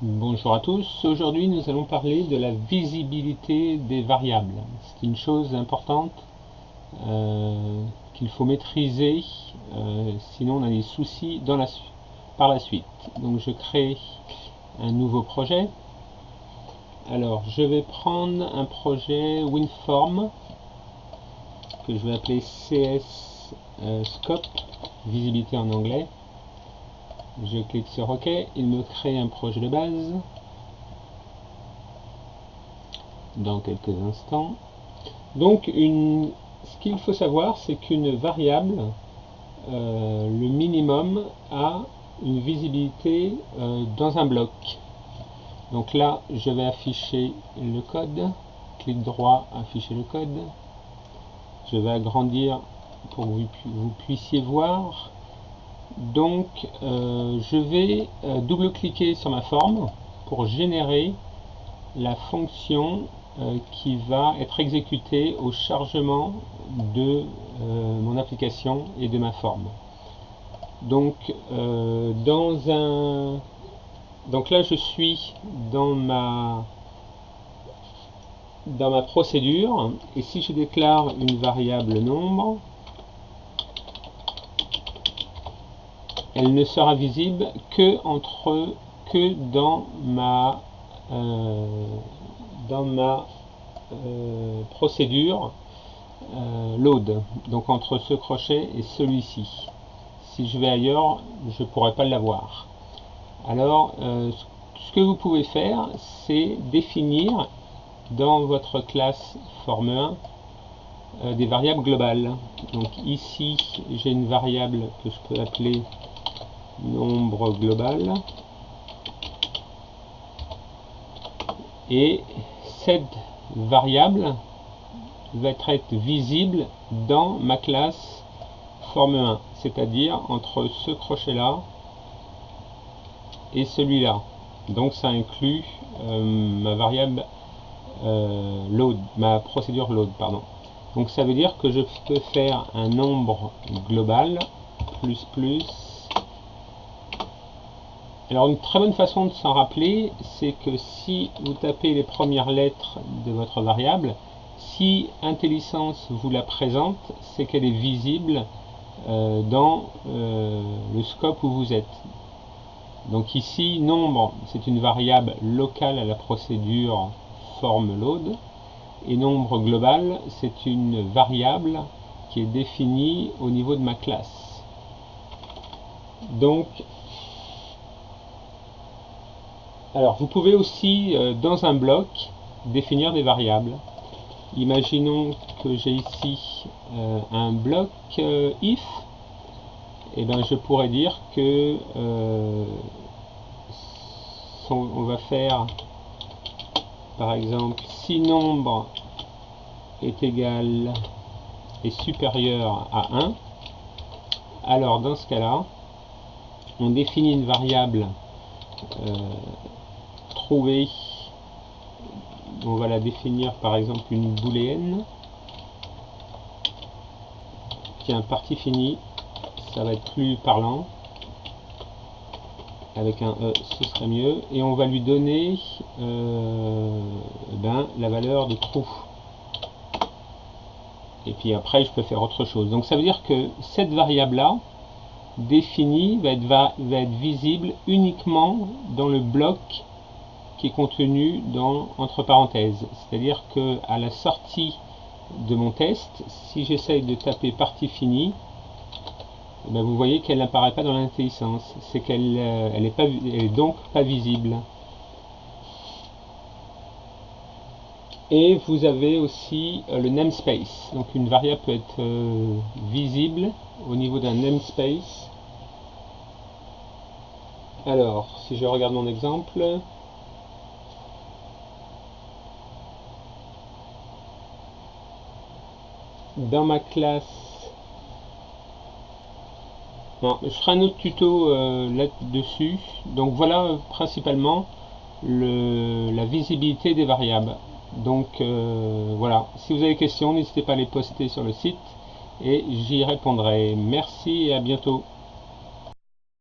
Bonjour à tous, aujourd'hui nous allons parler de la visibilité des variables. C'est une chose importante qu'il faut maîtriser, sinon on a des soucis par la suite. Donc je crée un nouveau projet. Alors je vais prendre un projet WinForm que je vais appeler CS Scope, visibilité en anglais. Je clique sur OK, il me crée un projet de base dans quelques instants. Donc ce qu'il faut savoir, c'est qu'une variable, le minimum, a une visibilité dans un bloc. Donc là, je vais afficher le code, clic droit, afficher le code. Je vais agrandir pour que vous puissiez voir. Donc je vais double-cliquer sur ma forme pour générer la fonction qui va être exécutée au chargement de mon application et de ma forme. Donc donc là je suis dans ma procédure, et si je déclare une variable nombre, elle ne sera visible que dans ma procédure load, donc entre ce crochet et celui-ci. Si je vais ailleurs, je ne pourrai pas l'avoir. Alors ce que vous pouvez faire, c'est définir dans votre classe forme 1 des variables globales. Donc ici j'ai une variable que je peux appeler nombre global, et cette variable va être visible dans ma classe forme 1, c'est-à-dire entre ce crochet là et celui-là. Donc ça inclut ma variable load, ma procédure load, pardon. Donc ça veut dire que je peux faire un nombre global plus. Alors une très bonne façon de s'en rappeler, c'est que si vous tapez les premières lettres de votre variable, si IntelliSense vous la présente, c'est qu'elle est visible dans le scope où vous êtes. Donc ici, nombre, c'est une variable locale à la procédure forme load, et nombre global, c'est une variable qui est définie au niveau de ma classe. Donc, alors vous pouvez aussi, dans un bloc, définir des variables. Imaginons que j'ai ici un bloc if, et bien je pourrais dire que on va faire par exemple si nombre est égal et supérieur à 1, alors dans ce cas là on définit une variable trouver, on va la définir par exemple une booléenne. Tiens, partie finie, ça va être plus parlant, avec un E ce serait mieux, et on va lui donner la valeur de true, et puis après je peux faire autre chose. Donc ça veut dire que cette variable là définie va être visible uniquement dans le bloc qui est contenu entre parenthèses, c'est à dire que à la sortie de mon test, si j'essaye de taper partie finie, vous voyez qu'elle n'apparaît pas dans l'IntelliSense, c'est qu'elle est donc pas visible. Et vous avez aussi le namespace, donc une variable peut être visible au niveau d'un namespace. Alors si je regarde mon exemple, dans ma classe, bon, je ferai un autre tuto là-dessus. Donc voilà principalement la visibilité des variables. Donc voilà, si vous avez des questions, n'hésitez pas à les poster sur le site et j'y répondrai. Merci et à bientôt.